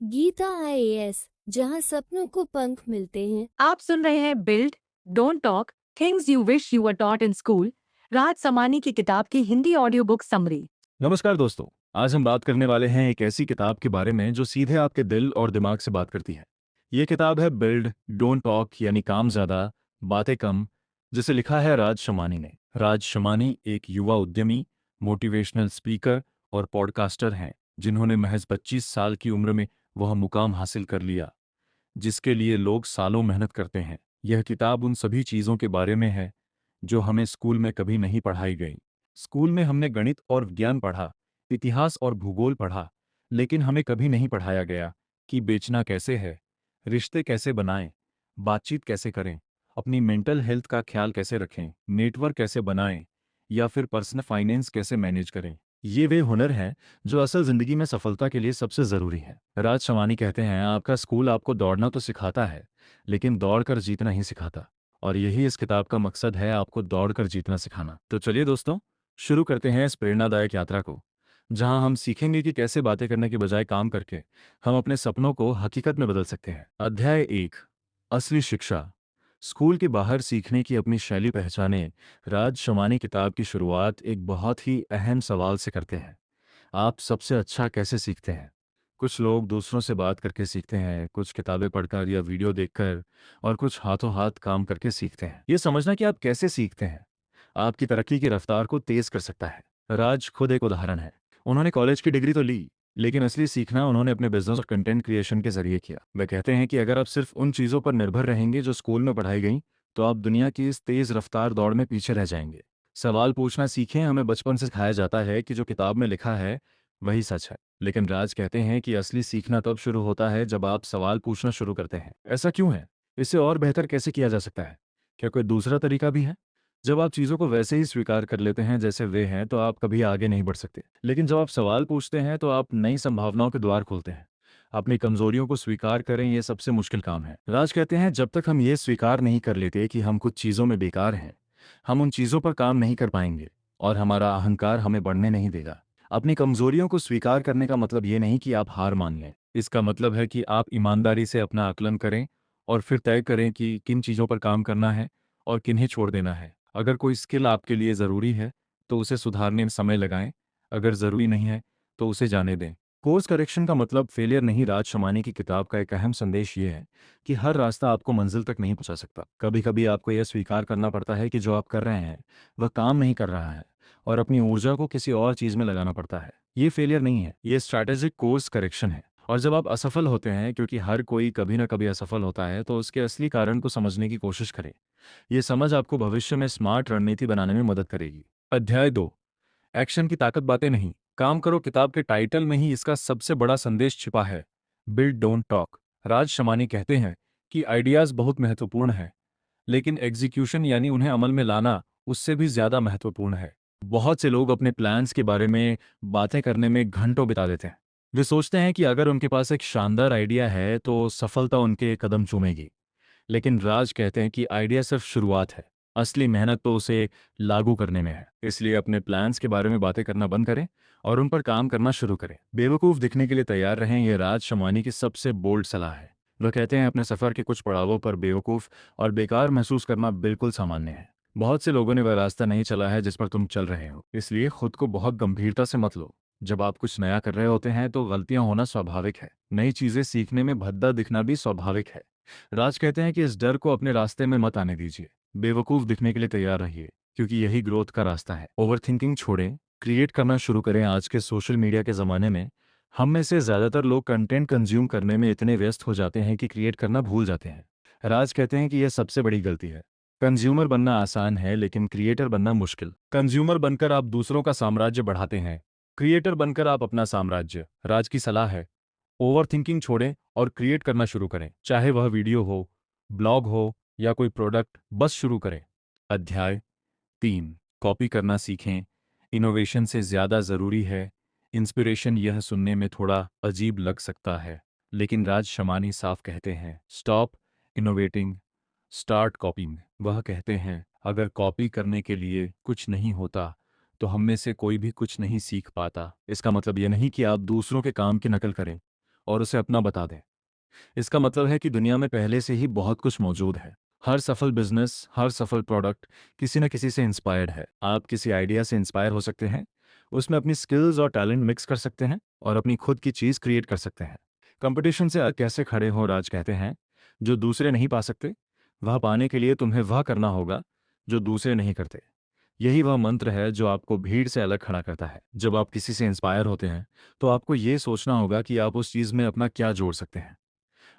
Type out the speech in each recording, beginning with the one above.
Gita IAS, जहां सपनों को पंख मिलते हैं। आप सुन रहे हैं build don't talk things you wish you were taught in school, Raj Samani की किताब की हिंदी ऑडियो बुक समरी। नमस्कार दोस्तों। आज हम बात करने वाले हैं एक ऐसी किताब के बारे में जो सीधे आपके दिल और दिमाग से बात करती है। ये किताब है बिल्ड डोंट टॉक यानी काम ज़्यादा बातें कम, जिसे लिखा है राज शमानी ने। राज शमानी एक युवा उद्यमी, मोटिवेशनल स्पीकर और पॉडकास्टर हैं जिन्होंने महज 25 साल की उम्र में वह मुकाम हासिल कर लिया जिसके लिए लोग सालों मेहनत करते हैं। यह किताब उन सभी चीज़ों के बारे में है जो हमें स्कूल में कभी नहीं पढ़ाई गई। स्कूल में हमने गणित और विज्ञान पढ़ा, इतिहास और भूगोल पढ़ा, लेकिन हमें कभी नहीं पढ़ाया गया कि बेचना कैसे है, रिश्ते कैसे बनाएं, बातचीत कैसे करें, अपनी मेंटल हेल्थ का ख्याल कैसे रखें, नेटवर्क कैसे बनाएं या फिर पर्सनल फाइनेंस कैसे मैनेज करें। ये वे हुनर हैं जो असल जिंदगी में सफलता के लिए सबसे ज़रूरी है। राज शमानी कहते हैं, आपका स्कूल आपको दौड़ना तो सिखाता है, लेकिन दौड़कर जीतना ही सिखाता। और यही इस किताब का मकसद है, आपको दौड़कर जीतना सिखाना। तो चलिए दोस्तों, शुरू करते हैं इस प्रेरणादायक यात्रा को, जहां हम सीखेंगे कि कैसे बातें करने के बजाय काम करके हम अपने सपनों को हकीकत में बदल सकते हैं। अध्याय 1, असली शिक्षा। स्कूल के बाहर सीखने की अपनी शैली पहचाने। राज शमानी किताब की शुरुआत एक बहुत ही अहम सवाल से करते हैं। आप सबसे अच्छा कैसे सीखते हैं? कुछ लोग दूसरों से बात करके सीखते हैं, कुछ किताबें पढ़कर या वीडियो देखकर, और कुछ हाथों हाथ काम करके सीखते हैं। ये समझना कि आप कैसे सीखते हैं आपकी तरक्की की रफ्तार को तेज कर सकता है। राज खुद एक उदाहरण है। उन्होंने कॉलेज की डिग्री तो ली, लेकिन असली सीखना उन्होंने अपने बिजनेस और कंटेंट क्रिएशन के जरिए किया। वे कहते हैं कि अगर आप सिर्फ उन चीज़ों पर निर्भर रहेंगे जो स्कूल में पढ़ाई गई, तो आप दुनिया की इस तेज रफ्तार दौड़ में पीछे रह जाएंगे। सवाल पूछना सीखें। हमें बचपन से सिखाया जाता है कि जो किताब में लिखा है वही सच है, लेकिन राज कहते हैं कि असली सीखना तब शुरू होता है जब आप सवाल पूछना शुरू करते हैं। ऐसा क्यों है? इसे और बेहतर कैसे किया जा सकता है? क्या कोई दूसरा तरीका भी है? जब आप चीज़ों को वैसे ही स्वीकार कर लेते हैं जैसे वे हैं, तो आप कभी आगे नहीं बढ़ सकते। लेकिन जब आप सवाल पूछते हैं तो आप नई संभावनाओं के द्वार खोलते हैं। अपनी कमजोरियों को स्वीकार करें, यह सबसे मुश्किल काम है। राज कहते हैं, जब तक हम ये स्वीकार नहीं कर लेते कि हम कुछ चीज़ों में बेकार हैं, हम उन चीज़ों पर काम नहीं कर पाएंगे और हमारा अहंकार हमें बढ़ने नहीं देगा। अपनी कमजोरियों को स्वीकार करने का मतलब ये नहीं कि आप हार मान लें। इसका मतलब है कि आप ईमानदारी से अपना आकलन करें और फिर तय करें कि किन चीज़ों पर काम करना है और किन्हें छोड़ देना है। अगर कोई स्किल आपके लिए ज़रूरी है तो उसे सुधारने में समय लगाएं, अगर ज़रूरी नहीं है तो उसे जाने दें। कोर्स करेक्शन का मतलब फेलियर नहीं। राज शमानी की किताब का एक अहम संदेश ये है कि हर रास्ता आपको मंजिल तक नहीं पहुंचा सकता। कभी कभी आपको यह स्वीकार करना पड़ता है कि जो आप कर रहे हैं वह काम नहीं कर रहा है और अपनी ऊर्जा को किसी और चीज़ में लगाना पड़ता है। ये फेलियर नहीं है, ये स्ट्रैटेजिक कोर्स करेक्शन है। और जब आप असफल होते हैं, क्योंकि हर कोई कभी ना कभी असफल होता है, तो उसके असली कारण को समझने की कोशिश करें। ये समझ आपको भविष्य में स्मार्ट रणनीति बनाने में मदद करेगी। अध्याय 2, एक्शन की ताकत बातें नहीं काम करो। किताब के टाइटल में ही इसका सबसे बड़ा संदेश छिपा है। Build don't talk. Raj Shamani कहते हैं कि आइडियाज़ बहुत महत्वपूर्ण है, लेकिन एग्जीक्यूशन यानी उन्हें अमल में लाना उससे भी ज़्यादा महत्वपूर्ण है। बहुत से लोग अपने प्लान्स के बारे में बातें करने में घंटों बिता देते हैं। वे सोचते हैं कि अगर उनके पास एक शानदार आइडिया है तो सफलता उनके कदम चूमेगी। लेकिन राज कहते हैं कि आइडिया सिर्फ शुरुआत है, असली मेहनत तो उसे लागू करने में है। इसलिए अपने प्लान्स के बारे में बातें करना बंद करें और उन पर काम करना शुरू करें। बेवकूफ़ दिखने के लिए तैयार रहें, यह राज शमानी की सबसे बोल्ड सलाह है। वह कहते हैं, अपने सफ़र के कुछ पड़ावों पर बेवकूफ़ और बेकार महसूस करना बिल्कुल सामान्य है। बहुत से लोगों ने वह रास्ता नहीं चला है जिस पर तुम चल रहे हो, इसलिए खुद को बहुत गंभीरता से मत लो। जब आप कुछ नया कर रहे होते हैं तो गलतियां होना स्वाभाविक है। नई चीज़ें सीखने में भद्दा दिखना भी स्वाभाविक है। राज कहते हैं कि इस डर को अपने रास्ते में मत आने दीजिए। बेवकूफ़ दिखने के लिए तैयार रहिए, क्योंकि यही ग्रोथ का रास्ता है। ओवर थिंकिंग छोड़ें, क्रिएट करना शुरू करें। आज के सोशल मीडिया के ज़माने में हम में से ज़्यादातर लोग कंटेंट कंज्यूम करने में इतने व्यस्त हो जाते हैं कि क्रिएट करना भूल जाते हैं। राज कहते हैं कि यह सबसे बड़ी गलती है। कंज्यूमर बनना आसान है, लेकिन क्रिएटर बनना मुश्किल। कंज्यूमर बनकर आप दूसरों का साम्राज्य बढ़ाते हैं, क्रिएटर बनकर आप अपना साम्राज्य। राज की सलाह है, ओवर थिंकिंग छोड़ें और क्रिएट करना शुरू करें। चाहे वह वीडियो हो, ब्लॉग हो या कोई प्रोडक्ट, बस शुरू करें। अध्याय 3, कॉपी करना सीखें। इनोवेशन से ज़्यादा ज़रूरी है इंस्पिरेशन। यह सुनने में थोड़ा अजीब लग सकता है, लेकिन राज शमानी साफ कहते हैं, स्टॉप इनोवेटिंग, स्टार्ट कॉपिंग। वह कहते हैं, अगर कॉपी करने के लिए कुछ नहीं होता तो हम में से कोई भी कुछ नहीं सीख पाता। इसका मतलब यह नहीं कि आप दूसरों के काम की नकल करें, और उसे अपना बता दें। इसका मतलब है कि दुनिया में पहले से ही बहुत कुछ मौजूद है। हर सफल बिजनेस, हर सफल प्रोडक्ट किसी न किसी से इंस्पायर्ड है। आप किसी आइडिया से इंस्पायर हो सकते हैं, उसमें अपनी स्किल्स और टैलेंट मिक्स कर सकते हैं और अपनी खुद की चीज़ क्रिएट कर सकते हैं। कंपटीशन से कैसे खड़े हो, राज कहते हैं, जो दूसरे नहीं पा सकते, वह पाने के लिए तुम्हें वह करना होगा जो दूसरे नहीं करते। यही वह मंत्र है जो आपको भीड़ से अलग खड़ा करता है। जब आप किसी से इंस्पायर होते हैं तो आपको ये सोचना होगा कि आप उस चीज़ में अपना क्या जोड़ सकते हैं।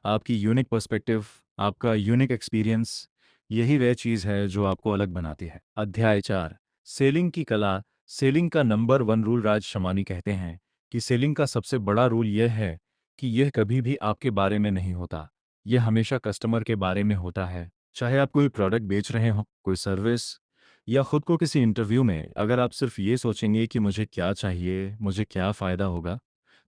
आपकी यूनिक पर्सपेक्टिव, आपका यूनिक एक्सपीरियंस, यही वह चीज़ है जो आपको अलग बनाती है। अध्याय 4, सेलिंग की कला। सेलिंग का नंबर 1 रूल। राज शमानी कहते हैं कि सेलिंग का सबसे बड़ा रूल यह है कि यह कभी भी आपके बारे में नहीं होता, यह हमेशा कस्टमर के बारे में होता है। चाहे आप कोई प्रोडक्ट बेच रहे हो, कोई सर्विस, या खुद को किसी इंटरव्यू में, अगर आप सिर्फ ये सोचेंगे कि मुझे क्या चाहिए, मुझे क्या फ़ायदा होगा,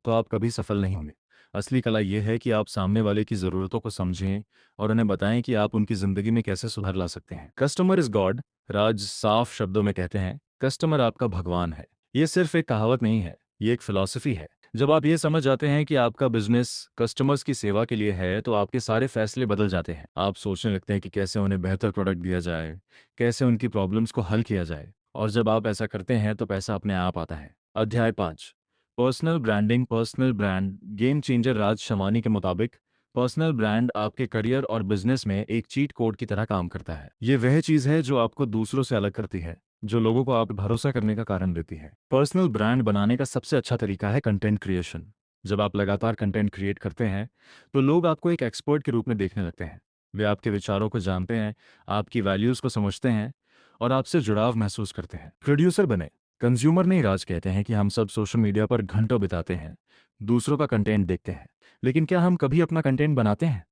तो आप कभी सफल नहीं होंगे। असली कला यह है कि आप सामने वाले की ज़रूरतों को समझें और उन्हें बताएं कि आप उनकी ज़िंदगी में कैसे सुधार ला सकते हैं। Customer is God. राज साफ शब्दों में कहते हैं, कस्टमर आपका भगवान है। ये सिर्फ एक कहावत नहीं है, ये एक फ़िलॉसफ़ी है। जब आप ये समझ जाते हैं कि आपका बिजनेस कस्टमर्स की सेवा के लिए है, तो आपके सारे फैसले बदल जाते हैं। आप सोचने लगते हैं कि कैसे उन्हें बेहतर प्रोडक्ट दिया जाए, कैसे उनकी प्रॉब्लम्स को हल किया जाए, और जब आप ऐसा करते हैं तो पैसा अपने आप आता है। अध्याय 5, personal branding. Personal brand game changer. Raj Shamani के मुताबिक पर्सनल ब्रांड आपके करियर और बिजनेस में एक चीट कोड की तरह काम करता है। ये वह चीज़ है जो आपको दूसरों से अलग करती है, जो लोगों को आप पर भरोसा करने का कारण देती है। पर्सनल ब्रांड बनाने का सबसे अच्छा तरीका है कंटेंट क्रिएशन। जब आप लगातार कंटेंट क्रिएट करते हैं तो लोग आपको एक एक्सपर्ट के रूप में देखने लगते हैं। वे आपके विचारों को जानते हैं, आपकी वैल्यूज़ को समझते हैं और आपसे जुड़ाव महसूस करते हैं। प्रोड्यूसर बने, कंज्यूमर नहीं। राज कहते हैं कि हम सब सोशल मीडिया पर घंटों बिताते हैं, दूसरों का कंटेंट देखते हैं, लेकिन क्या हम कभी अपना कंटेंट बनाते हैं?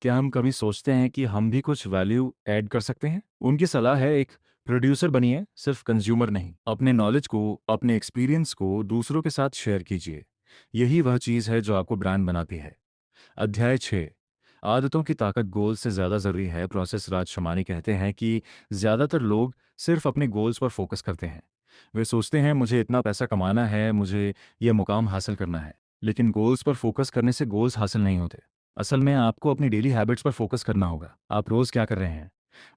क्या हम कभी सोचते हैं कि हम भी कुछ वैल्यू ऐड कर सकते हैं? उनकी सलाह है, एक प्रोड्यूसर बनिए, सिर्फ कंज्यूमर नहीं। अपने नॉलेज को, अपने एक्सपीरियंस को दूसरों के साथ शेयर कीजिए। यही वह चीज़ है जो आपको ब्रांड बनाती है। अध्याय 6, आदतों की ताकत। गोल से ज़्यादा ज़रूरी है प्रोसेस। राज शमानी कहते हैं कि ज़्यादातर लोग सिर्फ अपने गोल्स पर फोकस करते हैं। वे सोचते हैं मुझे इतना पैसा कमाना है, मुझे यह मुकाम हासिल करना है, लेकिन गोल्स पर फोकस करने से गोल्स हासिल नहीं होते। असल में आपको अपनी डेली हैबिट्स पर फोकस करना होगा। आप रोज़ क्या कर रहे हैं?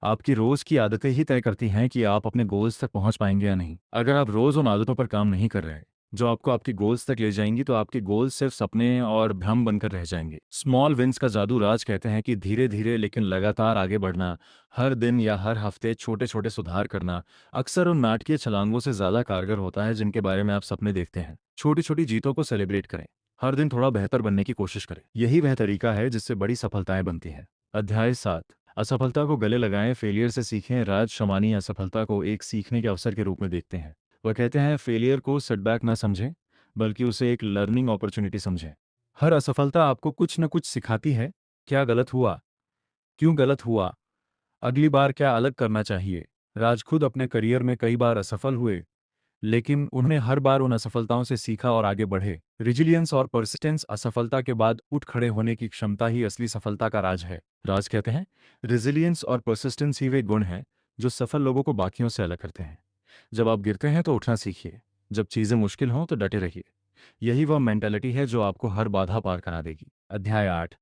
आपकी रोज़ की आदतें ही तय करती हैं कि आप अपने गोल्स तक पहुंच पाएंगे या नहीं। अगर आप रोज़ उन आदतों पर काम नहीं कर रहे जो आपको आपके गोल्स तक ले जाएंगी, तो आपके गोल्स सिर्फ सपने और भ्रम बनकर रह जाएंगे। स्मॉल विंस का जादू। राज कहते हैं कि धीरे धीरे लेकिन लगातार आगे बढ़ना, हर दिन या हर हफ्ते छोटे छोटे सुधार करना, अक्सर उन नाटकीय छलांगों से ज़्यादा कारगर होता है जिनके बारे में आप सपने देखते हैं। छोटी छोटी जीतों को सेलिब्रेट करें, हर दिन थोड़ा बेहतर बनने की कोशिश करें। यही वह तरीका है जिससे बड़ी सफलताएं बनती हैं। अध्याय 7, असफलता को गले लगाएं, फेलियर से सीखें। राज शमानी असफलता को एक सीखने के अवसर के रूप में देखते हैं। वह कहते हैं, फेलियर को सेटबैक ना समझें, बल्कि उसे एक लर्निंग अपॉर्चुनिटी समझें। हर असफलता आपको कुछ न कुछ सिखाती है। क्या गलत हुआ, क्यों गलत हुआ, अगली बार क्या अलग करना चाहिए। राज खुद अपने करियर में कई बार असफल हुए, लेकिन उन्होंने हर बार उन असफलताओं से सीखा और आगे बढ़े। रिजिलियंस और परसिस्टेंस, असफलता के बाद उठ खड़े होने की क्षमता ही असली सफलता का राज है। राज कहते हैं, रिजिलियंस और परसिस्टेंस ही वे गुण हैं जो सफल लोगों को बाकियों से अलग करते हैं। जब आप गिरते हैं तो उठना सीखिए, जब चीज़ें मुश्किल हों तो डटे रहिए। यही वह मेंटालिटी है जो आपको हर बाधा पार करा देगी। अध्याय 8,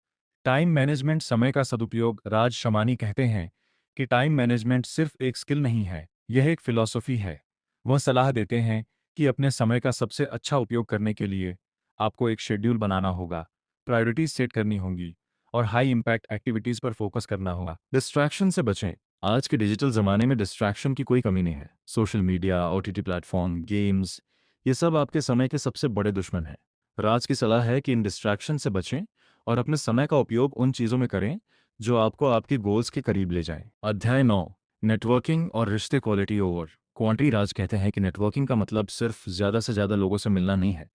टाइम मैनेजमेंट, समय का सदुपयोग। राज शमानी कहते हैं कि टाइम मैनेजमेंट सिर्फ एक स्किल नहीं है, यह एक फिलॉसफी है। वह सलाह देते हैं कि अपने समय का सबसे अच्छा उपयोग करने के लिए आपको एक शेड्यूल बनाना होगा, प्रायोरिटीज सेट करनी होंगी और हाई इम्पैक्ट एक्टिविटीज़ पर फोकस करना होगा। डिस्ट्रैक्शन से बचें। आज के डिजिटल ज़माने में डिस्ट्रैक्शन की कोई कमी नहीं है। Social media, OTT platform, games, ये सब आपके समय के सबसे बड़े दुश्मन हैं। राज की सलाह है कि इन डिस्ट्रैक्शन से बचें और अपने समय का उपयोग उन चीज़ों में करें जो आपको आपके गोल्स के करीब ले जाएं। अध्याय 9, नेटवर्किंग और रिश्ते, क्वालिटी ओवर क्वांटिटी। राज कहते हैं कि नेटवर्किंग का मतलब सिर्फ ज़्यादा से ज़्यादा लोगों से मिलना नहीं है।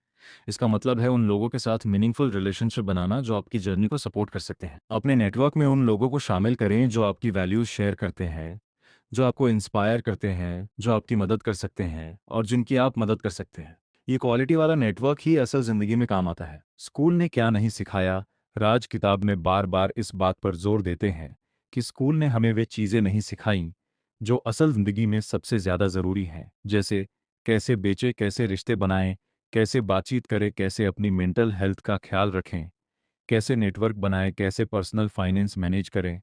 इसका मतलब है उन लोगों के साथ मीनिंगफुल रिलेशनशिप बनाना जो आपकी जर्नी को सपोर्ट कर सकते हैं। अपने नेटवर्क में उन लोगों को शामिल करें जो आपकी वैल्यूज शेयर करते हैं, जो आपको इंस्पायर करते हैं, जो आपकी मदद कर सकते हैं और जिनकी आप मदद कर सकते हैं। ये क्वालिटी वाला नेटवर्क ही असल ज़िंदगी में काम आता है। स्कूल ने क्या नहीं सिखाया। राज किताब में बार बार इस बात पर जोर देते हैं कि स्कूल ने हमें वे चीज़ें नहीं सिखाई जो असल ज़िंदगी में सबसे ज़्यादा ज़रूरी हैं, जैसे कैसे बेचें, कैसे रिश्ते बनाएं, कैसे बातचीत करें, कैसे अपनी मेंटल हेल्थ का ख्याल रखें। कैसे नेटवर्क बनाएं, कैसे पर्सनल फाइनेंस मैनेज करें।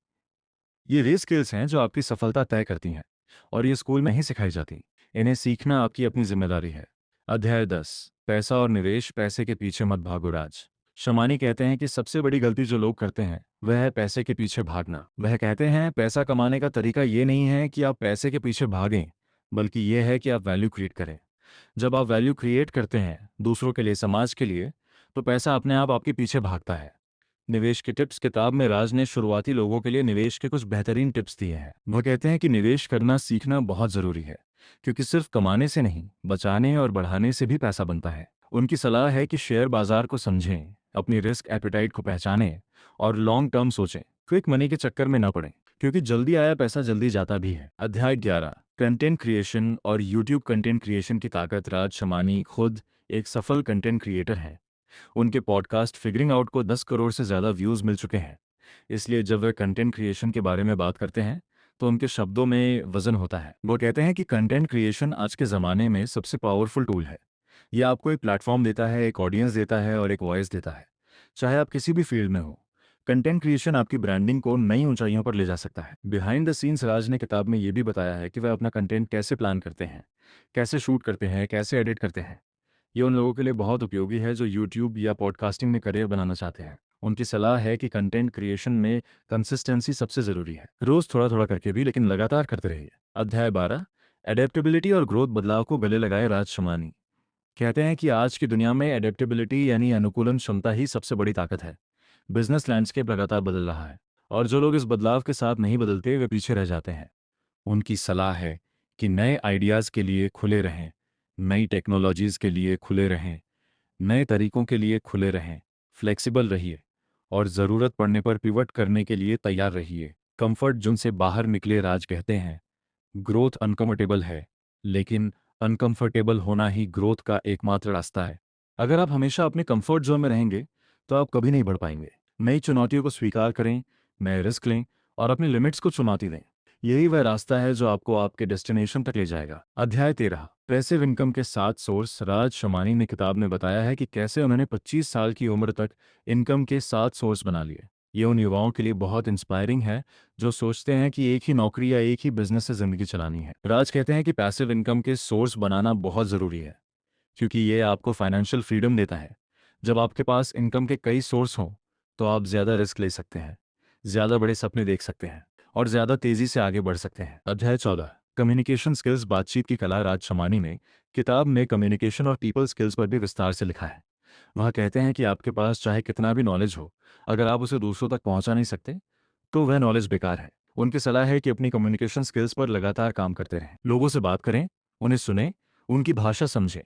ये वे स्किल्स हैं जो आपकी सफलता तय करती हैं और ये स्कूल में ही सिखाई जाती। इन्हें सीखना आपकी अपनी जिम्मेदारी है। अध्याय 10, पैसा और निवेश। पैसे के पीछे मत भागो। राज शमानी कहते हैं कि सबसे बड़ी गलती जो लोग करते हैं वह है पैसे के पीछे भागना। वह कहते हैं पैसा कमाने का तरीका ये नहीं है कि आप पैसे के पीछे भागें, बल्कि यह है कि आप वैल्यू क्रिएट करें। जब आप वैल्यू क्रिएट करते हैं दूसरों के लिए, समाज के लिए, तो पैसा अपने आप आपके पीछे भागता है। निवेश के टिप्स। किताब में राज ने शुरुआती लोगों के लिए निवेश के कुछ बेहतरीन टिप्स दिए हैं। वो कहते हैं कि निवेश करना सीखना बहुत ज़रूरी है, क्योंकि सिर्फ कमाने से नहीं, बचाने और बढ़ाने से भी पैसा बनता है। उनकी सलाह है कि शेयर बाजार को समझें, अपनी रिस्क एपेटाइट को पहचानें और लॉन्ग टर्म सोचें। क्विक मनी के चक्कर में न पड़ें, क्योंकि जल्दी आया पैसा जल्दी जाता भी है। अध्याय 11, कंटेंट क्रिएशन और यूट्यूब कंटेंट क्रिएशन की ताकत। राज शमानी खुद एक सफल कंटेंट क्रिएटर हैं। उनके पॉडकास्ट फिगरिंग आउट को 10 करोड़ से ज़्यादा व्यूज़ मिल चुके हैं। इसलिए जब वे कंटेंट क्रिएशन के बारे में बात करते हैं तो उनके शब्दों में वजन होता है। वो कहते हैं कि कंटेंट क्रिएशन आज के ज़माने में सबसे पावरफुल टूल है। यह आपको एक प्लेटफॉर्म देता है, एक ऑडियंस देता है और एक वॉइस देता है, चाहे आप किसी भी फील्ड में हो। कंटेंट क्रिएशन आपकी ब्रांडिंग को नई ऊंचाइयों पर ले जा सकता है। बिहाइंड द सीन्स राज ने किताब में ये भी बताया है कि वह अपना कंटेंट कैसे प्लान करते हैं, कैसे शूट करते हैं, कैसे एडिट करते हैं। ये उन लोगों के लिए बहुत उपयोगी है जो यूट्यूब या पॉडकास्टिंग में करियर बनाना चाहते हैं। उनकी सलाह है कि कंटेंट क्रिएशन में कंसिस्टेंसी सबसे ज़रूरी है। रोज़ थोड़ा थोड़ा करके भी, लेकिन लगातार करते रहिए। अध्याय 12, एडेप्टेबिलिटी और ग्रोथ। बदलाव को गले लगाए। राज शमानी कहते हैं कि आज की दुनिया में एडेप्टेबिलिटी यानी अनुकूलन क्षमता ही सबसे बड़ी ताकत है। बिजनेस लैंडस्केप लगातार बदल रहा है और जो लोग इस बदलाव के साथ नहीं बदलते वे पीछे रह जाते हैं। उनकी सलाह है कि नए आइडियाज़ के लिए खुले रहें, नई टेक्नोलॉजीज़ के लिए खुले रहें, नए तरीकों के लिए खुले रहें, फ्लेक्सिबल रहिए और ज़रूरत पड़ने पर पिवट करने के लिए तैयार रहिए। कंफर्ट जोन से बाहर निकले। राज कहते हैं ग्रोथ अनकम्फर्टेबल है, लेकिन अनकम्फर्टेबल होना ही ग्रोथ का एकमात्र रास्ता है। अगर आप हमेशा अपने कंफर्ट जोन में रहेंगे तो आप कभी नहीं बढ़ पाएंगे। नई चुनौतियों को स्वीकार करें, नए रिस्क लें और अपनी लिमिट्स को चुनौती दें। यही वह रास्ता है जो आपको आपके डेस्टिनेशन तक ले जाएगा। अध्याय 13, पैसिव इनकम के 7 सोर्स। राज शमानी ने किताब में बताया है कि कैसे उन्होंने 25 साल की उम्र तक इनकम के 7 सोर्स बना लिए। ये उन युवाओं के लिए बहुत इंस्पायरिंग है जो सोचते हैं कि एक ही नौकरी या एक ही बिजनेस से ज़िंदगी चलानी है। राज कहते हैं कि पैसिव इनकम के सोर्स बनाना बहुत ज़रूरी है, क्योंकि ये आपको फाइनेंशियल फ्रीडम देता है। जब आपके पास इनकम के कई सोर्स हों तो आप ज़्यादा रिस्क ले सकते हैं, ज़्यादा बड़े सपने देख सकते हैं और ज़्यादा तेज़ी से आगे बढ़ सकते हैं। अध्याय 14, कम्युनिकेशन स्किल्स। बातचीत की कला। राज शमानी ने किताब में कम्युनिकेशन और पीपल स्किल्स पर भी विस्तार से लिखा है। वह कहते हैं कि आपके पास चाहे कितना भी नॉलेज हो, अगर आप उसे दूसरों तक पहुंचा नहीं सकते तो वह नॉलेज बेकार है। उनकी सलाह है कि अपनी कम्युनिकेशन स्किल्स पर लगातार काम करते रहें। लोगों से बात करें, उन्हें सुनें, उनकी भाषा समझें।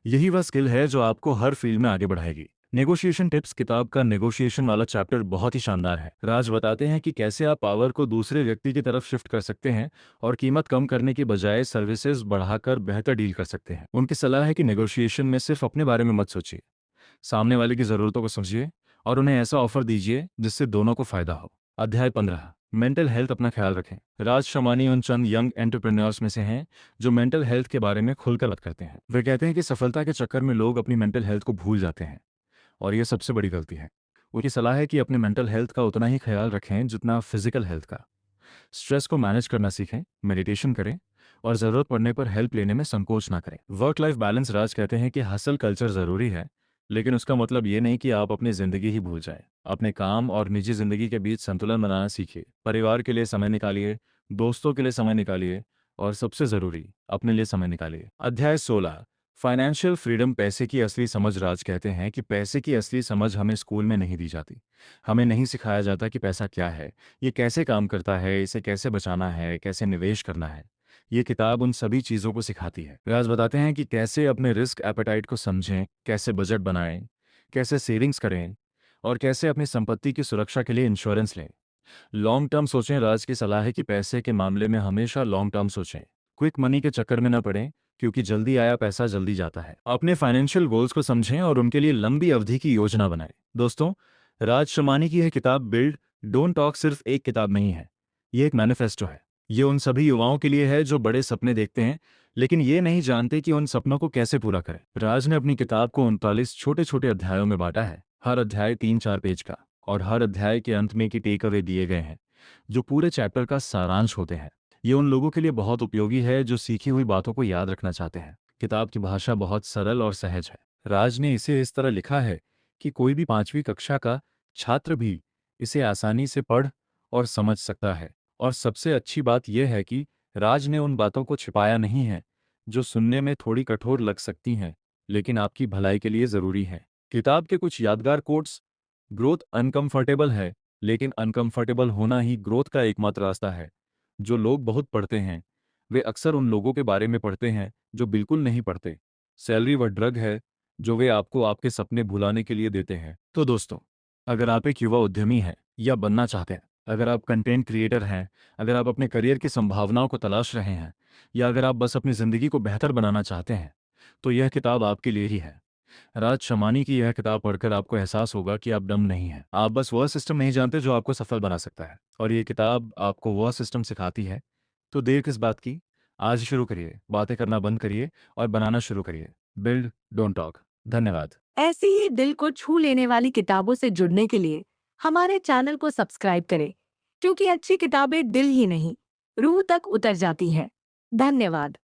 यही वह स्किल है जो आपको हर फील्ड में आगे बढ़ाएगी। Negotiation tips. किताब का नेगोशिएशन वाला चैप्टर बहुत ही शानदार है। राज बताते हैं कि कैसे आप पावर को दूसरे व्यक्ति की तरफ शिफ्ट कर सकते हैं और कीमत कम करने की बजाय सर्विसेज बढ़ाकर बेहतर डील कर सकते हैं। उनकी सलाह है कि नेगोशिएशन में सिर्फ अपने बारे में मत सोचिए, सामने वाले की ज़रूरतों को समझिए और उन्हें ऐसा ऑफर दीजिए जिससे दोनों को फायदा हो। अध्याय 15, मेंटल हेल्थ। अपना ख्याल रखें। राज शमानी उन चंद यंग एंटरप्रेन्योर्स में से हैं जो मेंटल हेल्थ के बारे में खुलकर बात करते हैं। वे कहते हैं कि सफलता के चक्कर में लोग अपनी मेंटल हेल्थ को भूल जाते हैं और यह सबसे बड़ी गलती है। उनकी सलाह है कि अपने मेंटल हेल्थ का उतना ही ख्याल रखें जितना फिजिकल हेल्थ का। स्ट्रेस को मैनेज करना सीखें, मेडिटेशन करें और ज़रूरत पड़ने पर हेल्प लेने में संकोच ना करें। Work life balance. राज कहते हैं कि हसल कल्चर ज़रूरी है, लेकिन उसका मतलब ये नहीं कि आप अपनी ज़िंदगी ही भूल जाएं। अपने काम और निजी ज़िंदगी के बीच संतुलन बनाना सीखिए। परिवार के लिए समय निकालिए, दोस्तों के लिए समय निकालिए और सबसे ज़रूरी, अपने लिए समय निकालिए। अध्याय 16, फाइनेंशियल फ्रीडम। पैसे की असली समझ। राज कहते हैं कि पैसे की असली समझ हमें स्कूल में नहीं दी जाती। हमें नहीं सिखाया जाता कि पैसा क्या है, ये कैसे काम करता है, इसे कैसे बचाना है, कैसे निवेश करना है। ये किताब उन सभी चीज़ों को सिखाती है। राज बताते हैं कि कैसे अपने रिस्क एपेटाइट को समझें, कैसे बजट बनाएं, कैसे सेविंग्स करें और कैसे अपनी संपत्ति की सुरक्षा के लिए इंश्योरेंस लें। लॉन्ग टर्म सोचें। राज की सलाह है कि पैसे के मामले में हमेशा लॉन्ग टर्म सोचें, क्विक मनी के चक्कर में न पड़ें, क्योंकि जल्दी आया पैसा जल्दी जाता है। अपने फाइनेंशियल गोल्स को समझें और उनके लिए लंबी अवधि की योजना बनाएं। दोस्तों, राज शमानी की यह किताब बिल्ड डोंट टॉक सिर्फ एक किताब नहीं है, ये एक मैनिफेस्टो है। ये उन सभी युवाओं के लिए है जो बड़े सपने देखते हैं लेकिन ये नहीं जानते कि उन सपनों को कैसे पूरा करें। राज ने अपनी किताब को 39 छोटे छोटे अध्यायों में बांटा है। हर अध्याय 3-4 पेज का, और हर अध्याय के अंत में की टेक अवे दिए गए हैं जो पूरे चैप्टर का सारांश होते हैं। ये उन लोगों के लिए बहुत उपयोगी है जो सीखी हुई बातों को याद रखना चाहते हैं। किताब की भाषा बहुत सरल और सहज है। राज ने इसे इस तरह लिखा है कि कोई भी 5वीं कक्षा का छात्र भी इसे आसानी से पढ़ और समझ सकता है। और सबसे अच्छी बात यह है कि राज ने उन बातों को छिपाया नहीं है जो सुनने में थोड़ी कठोर लग सकती हैं, लेकिन आपकी भलाई के लिए ज़रूरी है। किताब के कुछ यादगार कोट्स: ग्रोथ अनकंफर्टेबल है, लेकिन अनकंफर्टेबल होना ही ग्रोथ का एकमात्र रास्ता है। जो लोग बहुत पढ़ते हैं वे अक्सर उन लोगों के बारे में पढ़ते हैं जो बिल्कुल नहीं पढ़ते। सैलरी वह ड्रग है जो वे आपको आपके सपने भुलाने के लिए देते हैं। तो दोस्तों, अगर आप एक युवा उद्यमी हैं या बनना चाहते हैं, अगर आप कंटेंट क्रिएटर हैं, अगर आप अपने करियर की संभावनाओं को तलाश रहे हैं, या अगर आप बस अपनी ज़िंदगी को बेहतर बनाना चाहते हैं, तो यह किताब आपके लिए ही है। राज शमानी की यह किताब पढ़कर आपको एहसास होगा कि आप डम नहीं हैं। आप बस वह सिस्टम नहीं जानते जो आपको सफल बना सकता है, और ये किताब आपको वह सिस्टम सिखाती है। तो देर किस बात की, आज ही शुरू करिए, बातें करना बंद करिए और बनाना शुरू करिए। Build, don't talk. धन्यवाद। ऐसी ही दिल को छू लेने वाली किताबों से जुड़ने के लिए हमारे चैनल को सब्सक्राइब करें, क्योंकि अच्छी किताबें दिल ही नहीं, रूह तक उतर जाती हैं। धन्यवाद।